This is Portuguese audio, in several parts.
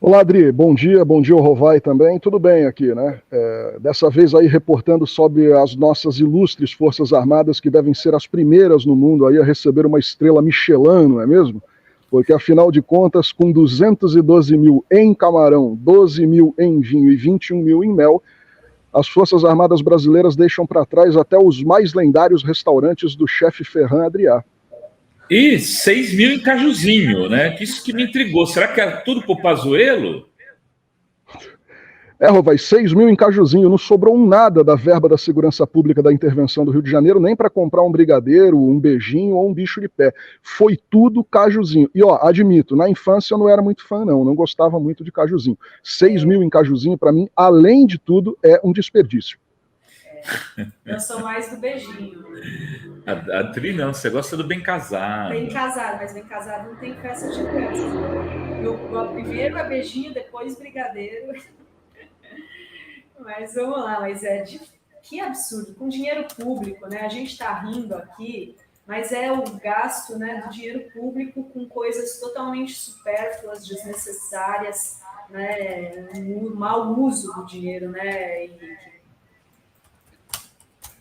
Olá, Adri, bom dia, Rovai também, tudo bem aqui, né? Dessa vez aí reportando sobre as nossas ilustres Forças Armadas, que devem ser as primeiras no mundo aí a receber uma estrela Michelin, não é mesmo? Porque, afinal de contas, com 212 mil em camarão, 12 mil em vinho e 21 mil em mel, as Forças Armadas brasileiras deixam para trás até os mais lendários restaurantes do chefe Ferran Adrià. E 6 mil em Cajuzinho, né? Que isso que me intrigou. Será que era tudo pro Pazuello? Rovai, 6 mil em Cajuzinho, não sobrou um nada da verba da segurança pública da intervenção do Rio de Janeiro, nem para comprar um brigadeiro, um beijinho ou um bicho de pé. Foi tudo Cajuzinho. E, ó, admito, na infância eu não era muito fã, não gostava muito de Cajuzinho. 6 mil em Cajuzinho, para mim, além de tudo, é um desperdício. Eu sou mais do beijinho. A Tri não, você gosta do bem casado. Bem casado, mas bem casado não tem festa de criança. Primeiro é beijinho, depois brigadeiro. Mas vamos lá, que absurdo, com dinheiro público, né? A gente está rindo aqui, mas é o gasto, né, do dinheiro público com coisas totalmente supérfluas, desnecessárias, né? Um mau uso do dinheiro, né, Henrique?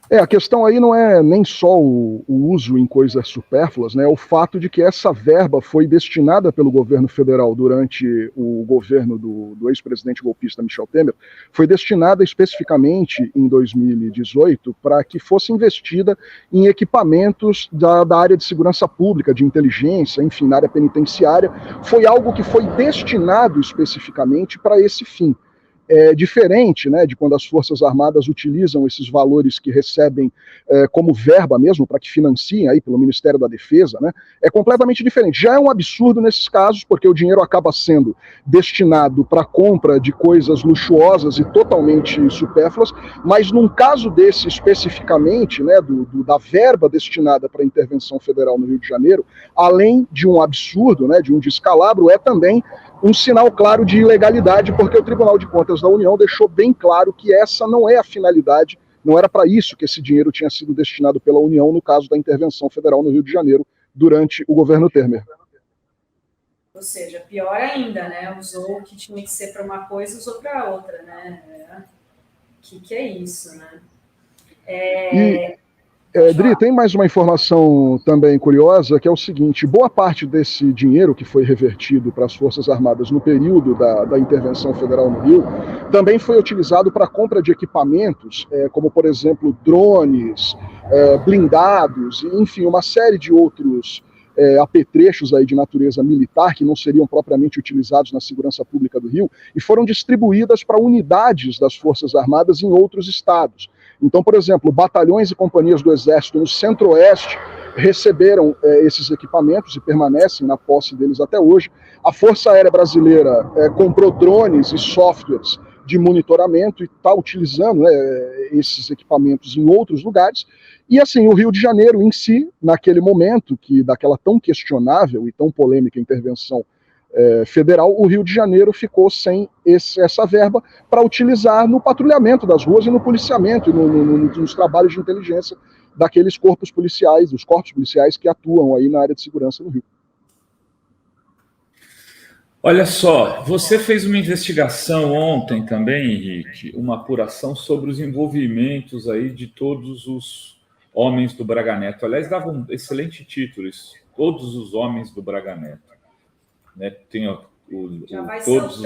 A questão aí não é nem só o uso em coisas supérfluas, né? É o fato de que essa verba foi destinada pelo governo federal durante o governo do ex-presidente golpista Michel Temer, foi destinada especificamente em 2018 para que fosse investida em equipamentos da área de segurança pública, de inteligência, enfim, na área penitenciária. Foi algo que foi destinado especificamente para esse fim. É diferente, né, de quando as Forças Armadas utilizam esses valores que recebem como verba mesmo, para que financiem aí pelo Ministério da Defesa, né, é completamente diferente. Já é um absurdo nesses casos, porque o dinheiro acaba sendo destinado para compra de coisas luxuosas e totalmente supérfluas, mas num caso desse especificamente, né, da verba destinada para a intervenção federal no Rio de Janeiro, além de um absurdo, né, de um descalabro, é também um sinal claro de ilegalidade, porque o Tribunal de Contas da União deixou bem claro que essa não é a finalidade, não era para isso que esse dinheiro tinha sido destinado pela União no caso da intervenção federal no Rio de Janeiro durante o governo Temer. Ou seja, pior ainda, né? Usou o que tinha que ser para uma coisa, usou para outra, né? Que é isso, né? Dri, tem mais uma informação também curiosa, que é o seguinte: boa parte desse dinheiro que foi revertido para as Forças Armadas no período da intervenção federal no Rio, também foi utilizado para a compra de equipamentos, como, por exemplo, drones, blindados, enfim, uma série de outros apetrechos aí de natureza militar que não seriam propriamente utilizados na segurança pública do Rio e foram distribuídas para unidades das Forças Armadas em outros estados. Então, por exemplo, batalhões e companhias do Exército no Centro-Oeste receberam esses equipamentos e permanecem na posse deles até hoje. A Força Aérea Brasileira comprou drones e softwares de monitoramento e está utilizando esses equipamentos em outros lugares. E assim, o Rio de Janeiro em si, naquele momento, que daquela tão questionável e tão polêmica intervenção federal, o Rio de Janeiro ficou sem essa verba para utilizar no patrulhamento das ruas e no policiamento, nos trabalhos de inteligência daqueles corpos policiais, dos corpos policiais que atuam aí na área de segurança no Rio. Olha só, você fez uma investigação ontem também, Henrique, uma apuração sobre os envolvimentos aí de todos os homens do Braga Neto. Aliás, dava um excelente título isso, Todos os Homens do Braga Neto. Né? Tem todos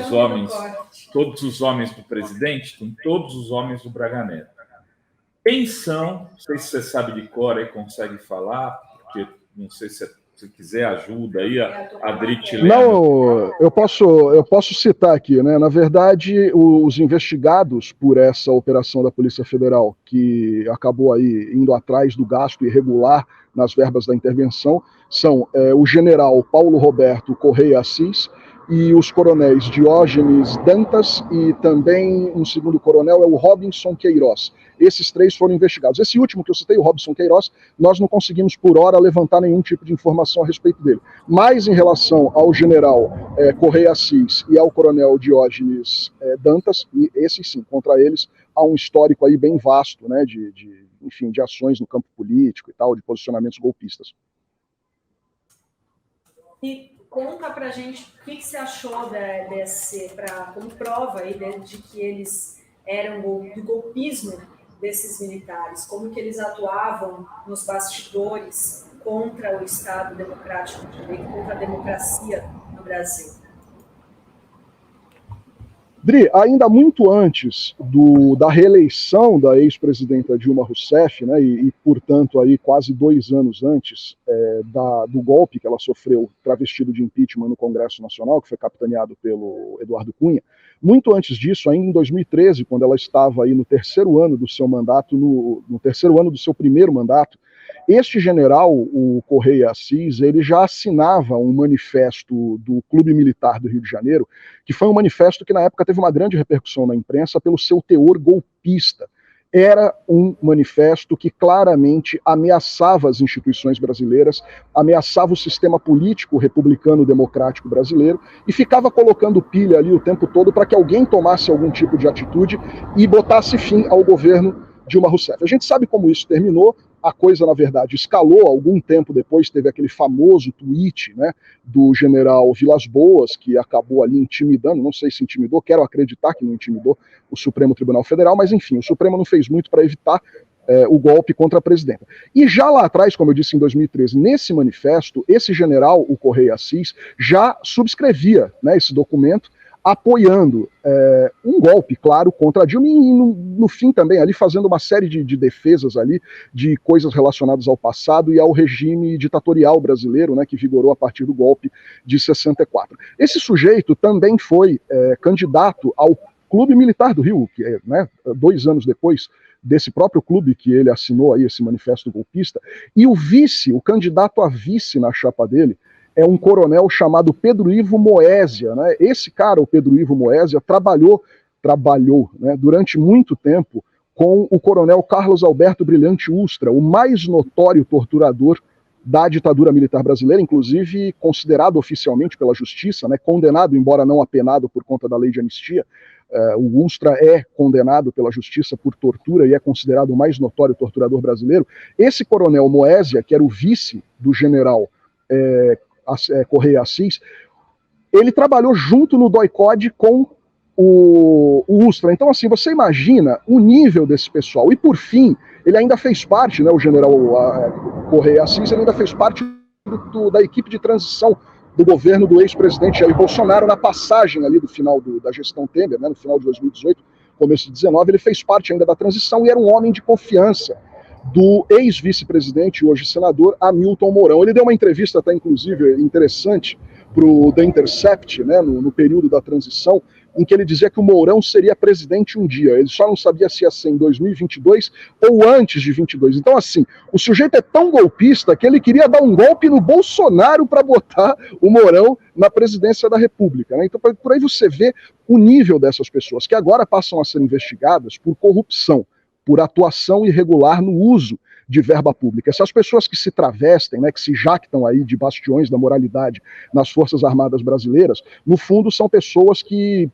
os homens do presidente, tem todos os homens do Braga Neto. Quem são? Não sei se você sabe de cor e consegue falar, porque não sei se quiser ajuda aí, a Drit. Não, eu posso citar aqui, né? Na verdade, os investigados por essa operação da Polícia Federal, que acabou aí indo atrás do gasto irregular nas verbas da intervenção, são o general Paulo Roberto Correia Assis e os coronéis Diógenes Dantas e também um segundo coronel é o Robinson Queiroz. Esses três foram investigados. Esse último que eu citei, o Robinson Queiroz, nós não conseguimos por hora levantar nenhum tipo de informação a respeito dele. Mas em relação ao general Correia Assis e ao coronel Diógenes Dantas, e esses sim, contra eles há um histórico aí bem vasto, né, enfim, de ações no campo político e tal, de posicionamentos golpistas. E conta pra gente o que você achou como prova aí de que eles eram do golpismo desses militares, como que eles atuavam nos bastidores contra o Estado Democrático de Direito, contra a democracia no Brasil. Dri, ainda muito antes da reeleição da ex-presidenta Dilma Rousseff, né, e portanto, aí, quase 2 anos antes do golpe que ela sofreu travestido de impeachment no Congresso Nacional, que foi capitaneado pelo Eduardo Cunha, muito antes disso, ainda em 2013, quando ela estava aí no 3º ano do seu mandato, no 3º ano do seu primeiro mandato, este general, o Correia Assis, ele já assinava um manifesto do Clube Militar do Rio de Janeiro, que foi um manifesto que na época teve uma grande repercussão na imprensa pelo seu teor golpista. Era um manifesto que claramente ameaçava as instituições brasileiras, ameaçava o sistema político republicano democrático brasileiro e ficava colocando pilha ali o tempo todo para que alguém tomasse algum tipo de atitude e botasse fim ao governo Dilma Rousseff. A gente sabe como isso terminou. A coisa, na verdade, escalou. Algum tempo depois teve aquele famoso tweet, né, do general Vilas Boas, que acabou ali intimidando, não sei se intimidou, quero acreditar que não intimidou o Supremo Tribunal Federal, mas enfim, o Supremo não fez muito para evitar o golpe contra a presidenta. E já lá atrás, como eu disse em 2013, nesse manifesto, esse general, o Correia Assis, já subscrevia, né, esse documento, apoiando um golpe, claro, contra a Dilma e no fim também ali fazendo uma série de defesas ali de coisas relacionadas ao passado e ao regime ditatorial brasileiro, né, que vigorou a partir do golpe de 64. Esse sujeito também foi candidato ao Clube Militar do Rio, que 2 anos depois desse próprio clube que ele assinou aí esse manifesto golpista, e o candidato a vice na chapa dele, é um coronel chamado Pedro Ivo Moésia, né? Esse cara, o Pedro Ivo Moésia, trabalhou né, durante muito tempo com o coronel Carlos Alberto Brilhante Ustra, o mais notório torturador da ditadura militar brasileira, inclusive considerado oficialmente pela justiça, né, condenado, embora não apenado por conta da lei de anistia. O Ustra é condenado pela justiça por tortura e é considerado o mais notório torturador brasileiro. Esse coronel Moésia, que era o vice do general Correia Assis, ele trabalhou junto no DOI-CODE com o Ustra. Então, assim, você imagina o nível desse pessoal. E, por fim, ele ainda fez parte, né, o general Correia Assis, ele ainda fez parte da equipe de transição do governo do ex-presidente Jair Bolsonaro na passagem ali do final da gestão Temer, né, no final de 2018, começo de 2019, ele fez parte ainda da transição e era um homem de confiança do ex-vice-presidente, hoje senador, Hamilton Mourão. Ele deu uma entrevista até, inclusive, interessante para o The Intercept, né, no período da transição, em que ele dizia que o Mourão seria presidente um dia. Ele só não sabia se ia ser em 2022 ou antes de 22. Então, assim, o sujeito é tão golpista que ele queria dar um golpe no Bolsonaro para botar o Mourão na presidência da República, né? Então, por aí você vê o nível dessas pessoas, que agora passam a ser investigadas por corrupção, por atuação irregular no uso de verba pública. Essas pessoas que se travestem, né, que se jactam aí de bastiões da moralidade nas Forças Armadas brasileiras, no fundo são pessoas que,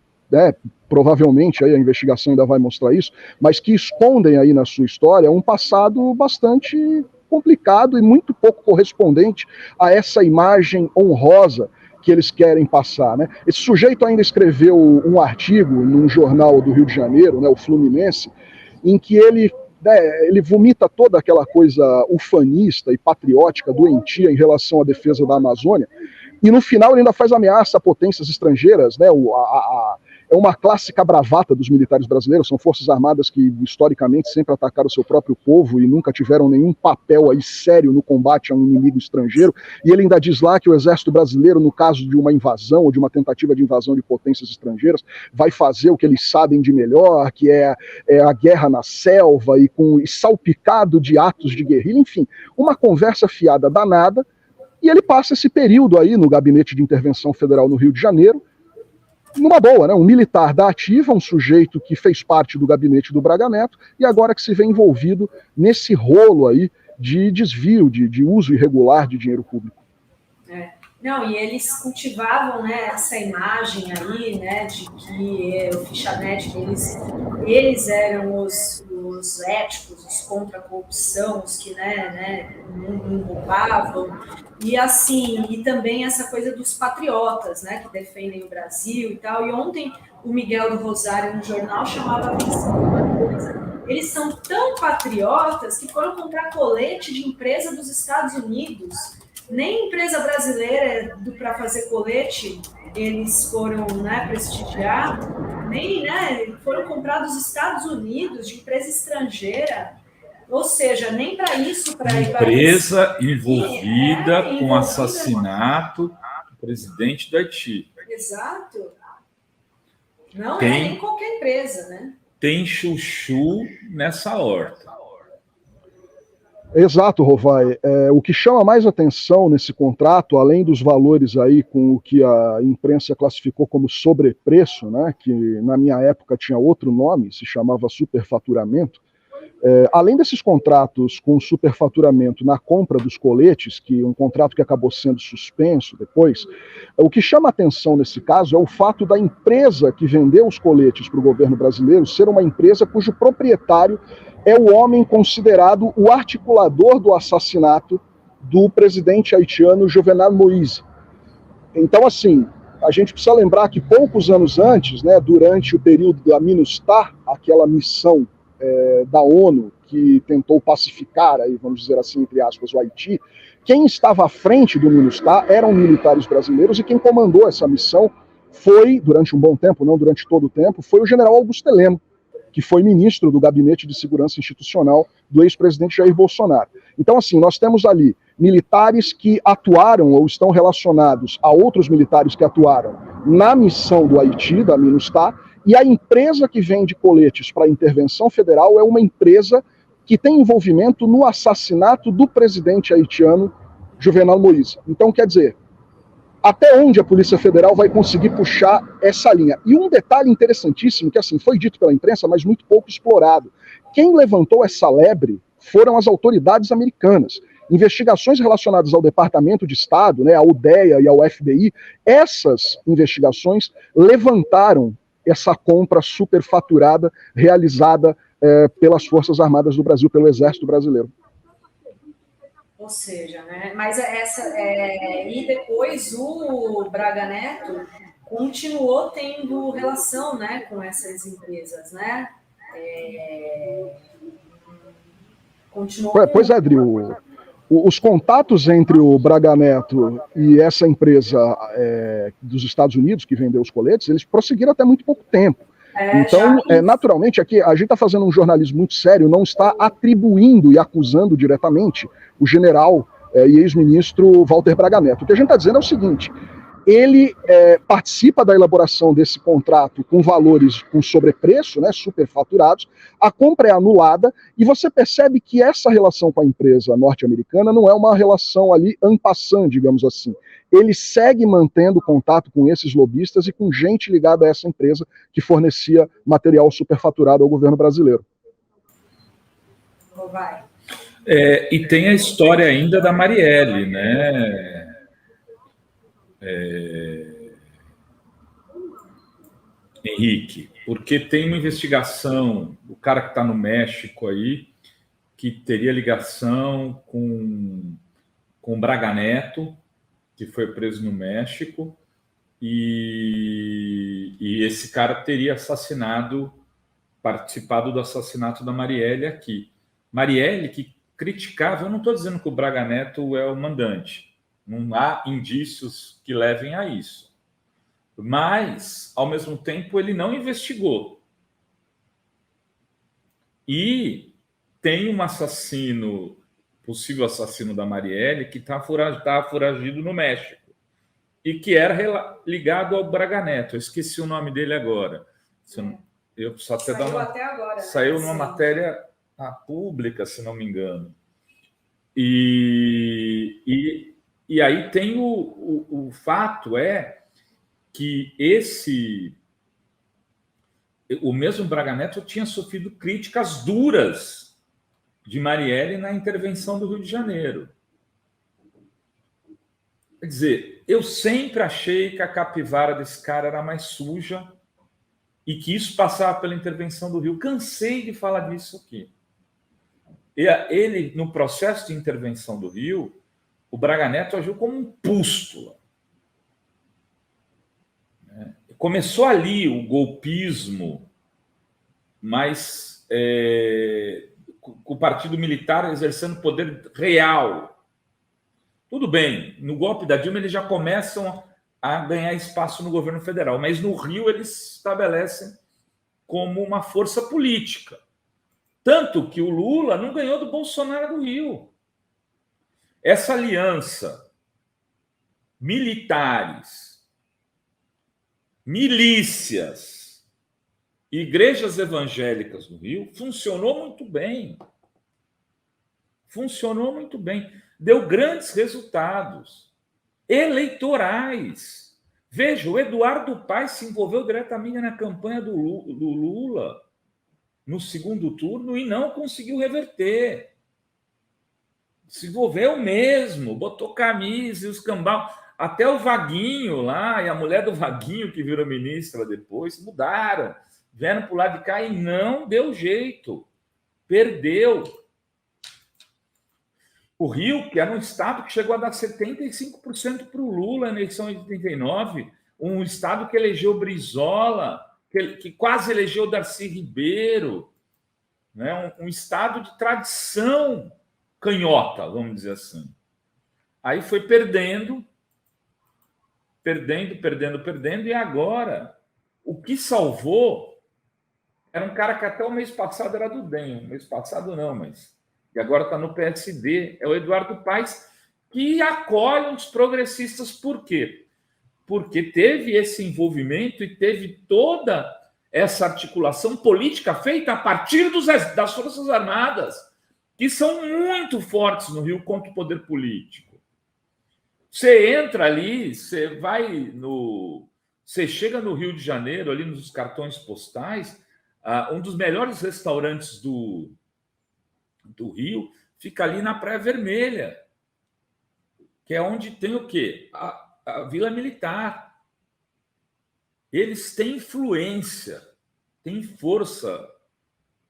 provavelmente, aí a investigação ainda vai mostrar isso, mas que escondem aí na sua história um passado bastante complicado e muito pouco correspondente a essa imagem honrosa que eles querem passar, né? Esse sujeito ainda escreveu um artigo num jornal do Rio de Janeiro, né, o Fluminense, em que ele vomita toda aquela coisa ufanista e patriótica, doentia em relação à defesa da Amazônia, e no final ele ainda faz ameaça a potências estrangeiras, né? É uma clássica bravata dos militares brasileiros, são forças armadas que historicamente sempre atacaram o seu próprio povo e nunca tiveram nenhum papel aí sério no combate a um inimigo estrangeiro, e ele ainda diz lá que o exército brasileiro, no caso de uma invasão ou de uma tentativa de invasão de potências estrangeiras, vai fazer o que eles sabem de melhor, que é a guerra na selva e salpicado de atos de guerrilha, enfim, uma conversa fiada danada, e ele passa esse período aí no Gabinete de Intervenção Federal no Rio de Janeiro, numa boa, né? Um militar da ativa, um sujeito que fez parte do gabinete do Braga Neto e agora que se vê envolvido nesse rolo aí de desvio, de uso irregular de dinheiro público. Não, e eles cultivavam, né, essa imagem aí, né, de que o Fichanete, eles eram os éticos, os contra a corrupção, os que, não roubavam, e assim, e também essa coisa dos patriotas, né, que defendem o Brasil e tal. E ontem o Miguel do Rosário no jornal chamava a atenção de uma coisa. Eles são tão patriotas que foram comprar colete de empresa dos Estados Unidos. Nem empresa brasileira para fazer colete eles foram, né, prestigiar, nem, né, foram comprados dos Estados Unidos, de empresa estrangeira, ou seja, nem para isso, para empresa envolvida com o assassinato do presidente do Haiti. Exato. Não é nem qualquer empresa, né? Tem chuchu nessa horta. Exato, Rovai. O que chama mais atenção nesse contrato, além dos valores aí com o que a imprensa classificou como sobrepreço, né, que na minha época tinha outro nome, se chamava superfaturamento, além desses contratos com superfaturamento na compra dos coletes, que um contrato que acabou sendo suspenso depois, o que chama atenção nesse caso é o fato da empresa que vendeu os coletes para o governo brasileiro ser uma empresa cujo proprietário é o homem considerado o articulador do assassinato do presidente haitiano Jovenel Moïse. Então, assim, a gente precisa lembrar que poucos anos antes, né, durante o período da MINUSTAH, aquela missão da ONU que tentou pacificar, aí, vamos dizer assim, entre aspas, o Haiti, quem estava à frente do MINUSTAH eram militares brasileiros e quem comandou essa missão foi, durante um bom tempo, não durante todo o tempo, foi o general Augusto Heleno, que foi ministro do Gabinete de Segurança Institucional do ex-presidente Jair Bolsonaro. Então, assim, nós temos ali militares que atuaram ou estão relacionados a outros militares que atuaram na missão do Haiti, da MINUSTAH, e a empresa que vende coletes para a intervenção federal é uma empresa que tem envolvimento no assassinato do presidente haitiano Jovenel Moïse. Então, quer dizer, até onde a Polícia Federal vai conseguir puxar essa linha? E um detalhe interessantíssimo, que assim foi dito pela imprensa, mas muito pouco explorado. Quem levantou essa lebre foram as autoridades americanas. Investigações relacionadas ao Departamento de Estado, né, ao DEA e ao FBI, essas investigações levantaram essa compra superfaturada realizada pelas Forças Armadas do Brasil, pelo Exército Brasileiro. Ou seja, né? Mas e depois o Braga Neto continuou tendo relação, né, com essas empresas, né? Continuou. Pois é, Driu. Os contatos entre o Braga Neto e essa empresa dos Estados Unidos que vendeu os coletes, eles prosseguiram até muito pouco tempo. Então, naturalmente, aqui a gente está fazendo um jornalismo muito sério, não está atribuindo e acusando diretamente o general e ex-ministro Walter Braga Neto. O que a gente está dizendo é o seguinte: ele participa da elaboração desse contrato com valores com sobrepreço, né, superfaturados, a compra é anulada e você percebe que essa relação com a empresa norte-americana não é uma relação ali en passant, digamos assim. Ele segue mantendo contato com esses lobistas e com gente ligada a essa empresa que fornecia material superfaturado ao governo brasileiro. Vai. E tem a história ainda da Marielle, né? Henrique, porque tem uma investigação, o cara que está no México aí, que teria ligação com Braga Neto, que foi preso no México, e esse cara teria participado do assassinato da Marielle aqui. Marielle que criticava, eu não estou dizendo que o Braga Neto é o mandante, não há indícios que levem a isso. Mas, ao mesmo tempo, ele não investigou. E tem um possível assassino da Marielle, que está foragido no México. E que era ligado ao Braga Neto. Eu esqueci o nome dele agora. Eu preciso até dar uma... até agora, né? Saiu numa matéria pública, se não me engano. E aí tem o fato que o mesmo Braga Neto tinha sofrido críticas duras de Marielle na intervenção do Rio de Janeiro. Quer dizer, eu sempre achei que a capivara desse cara era mais suja e que isso passava pela intervenção do Rio. Cansei de falar disso aqui. Ele, no processo de intervenção do Rio, o Braga Neto agiu como um pústula. Começou ali o golpismo, mas com o partido militar exercendo poder real. Tudo bem, no golpe da Dilma eles já começam a ganhar espaço no governo federal, mas no Rio eles se estabelecem como uma força política. Tanto que o Lula não ganhou do Bolsonaro do Rio. Essa aliança, militares, milícias, igrejas evangélicas no Rio, funcionou muito bem. Funcionou muito bem. Deu grandes resultados eleitorais. Veja, o Eduardo Paes se envolveu diretamente na campanha do Lula no segundo turno e não conseguiu reverter. Se envolveu mesmo, botou camisa e os cambal. Até o Vaguinho lá e a mulher do Vaguinho, que virou ministra depois, mudaram. Vieram para o lado de cá e não deu jeito. Perdeu. O Rio, que era um estado que chegou a dar 75% para o Lula na eleição de 89, um estado que elegeu Brizola, que quase elegeu Darcy Ribeiro, né? Um estado de tradição canhota, vamos dizer assim. Aí foi perdendo, e agora o que salvou era um cara que até o mês passado era do DEM, o mês passado não, mas e agora está no PSD, é o Eduardo Paes, que acolhe os progressistas. Por quê? Porque teve esse envolvimento e teve toda essa articulação política feita a partir das Forças Armadas, que são muito fortes no Rio contra o poder político. Você entra ali, você chega no Rio de Janeiro, ali nos cartões postais, um dos melhores restaurantes do Rio fica ali na Praia Vermelha, que é onde tem o quê? A Vila Militar. Eles têm influência, têm força,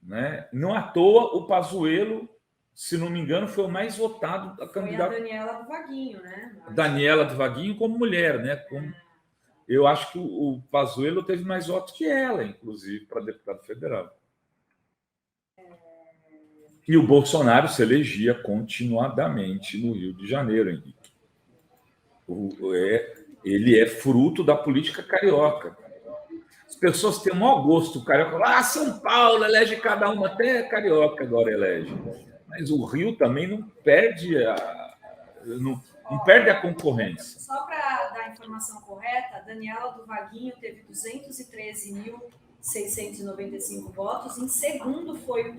né? Não à toa o Pazuello, se não me engano, foi o mais votado da candidata. Foi a Daniela do Vaguinho, né? Daniela do Vaguinho como mulher, né? Eu acho que o Pazuello teve mais votos que ela, inclusive, para deputado federal. E o Bolsonaro se elegia continuadamente no Rio de Janeiro, Henrique. Ele é fruto da política carioca. As pessoas têm o maior gosto carioca. São Paulo elege cada uma, até carioca agora elege. Mas o Rio também não perde não perde a concorrência. Só para dar a informação correta, a Daniela do Vaguinho teve 213.695 votos. Em segundo foi o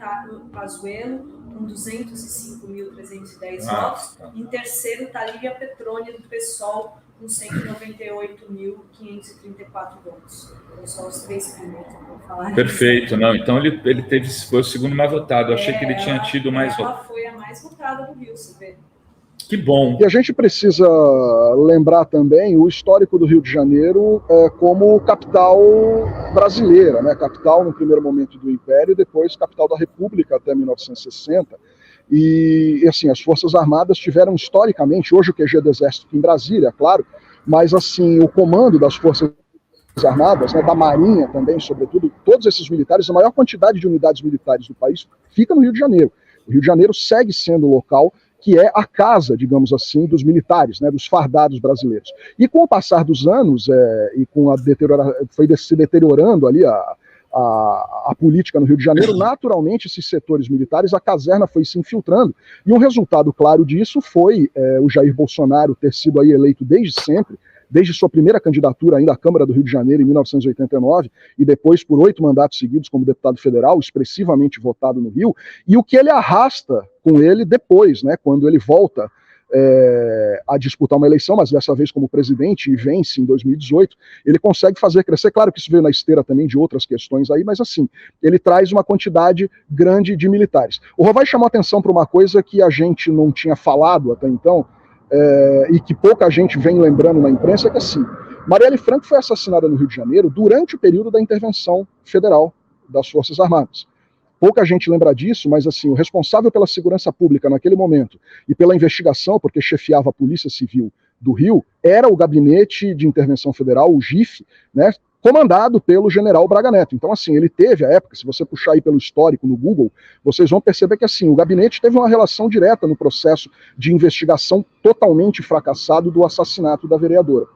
Pazuello, com 205.310 votos. Tá. Em terceiro, Talíria Petroni, do PSOL, com 198.534 votos. Foram só os três primeiros, vou falar. Perfeito. Não, então ele foi o segundo mais votado. Eu achei que ele tinha tido mais votos. Ela foi a mais votada do Rio, você vê. Que bom. E a gente precisa lembrar também o histórico do Rio de Janeiro como capital brasileira, né? Capital no primeiro momento do Império e depois capital da República até 1960. E assim, as Forças Armadas tiveram historicamente, hoje o QG do Exército em Brasília, claro, mas assim, o comando das Forças Armadas, né, da Marinha também, sobretudo, todos esses militares, a maior quantidade de unidades militares do país fica no Rio de Janeiro. O Rio de Janeiro segue sendo o local que é a casa, digamos assim, dos militares, né, dos fardados brasileiros. E com o passar dos anos, e com foi se deteriorando ali a política no Rio de Janeiro, naturalmente esses setores militares, a caserna foi se infiltrando, e um resultado claro disso foi o Jair Bolsonaro ter sido aí eleito desde sempre, desde sua primeira candidatura ainda à Câmara do Rio de Janeiro, em 1989, e depois por 8 mandatos seguidos como deputado federal, expressivamente votado no Rio, e o que ele arrasta com ele depois, né, quando ele volta a disputar uma eleição, mas dessa vez como presidente, e vence em 2018, ele consegue fazer crescer, claro que isso veio na esteira também de outras questões aí, mas assim, ele traz uma quantidade grande de militares. O Rovai chamou atenção para uma coisa que a gente não tinha falado até então, e que pouca gente vem lembrando na imprensa, é que assim, Marielle Franco foi assassinada no Rio de Janeiro durante o período da intervenção federal das Forças Armadas. Pouca gente lembra disso, mas assim, o responsável pela segurança pública naquele momento e pela investigação, porque chefiava a Polícia Civil do Rio, era o Gabinete de Intervenção Federal, o GIF, né, comandado pelo general Braga Neto. Então, assim, ele teve, à época, se você puxar aí pelo histórico no Google, vocês vão perceber que, assim, o gabinete teve uma relação direta no processo de investigação totalmente fracassado do assassinato da vereadora.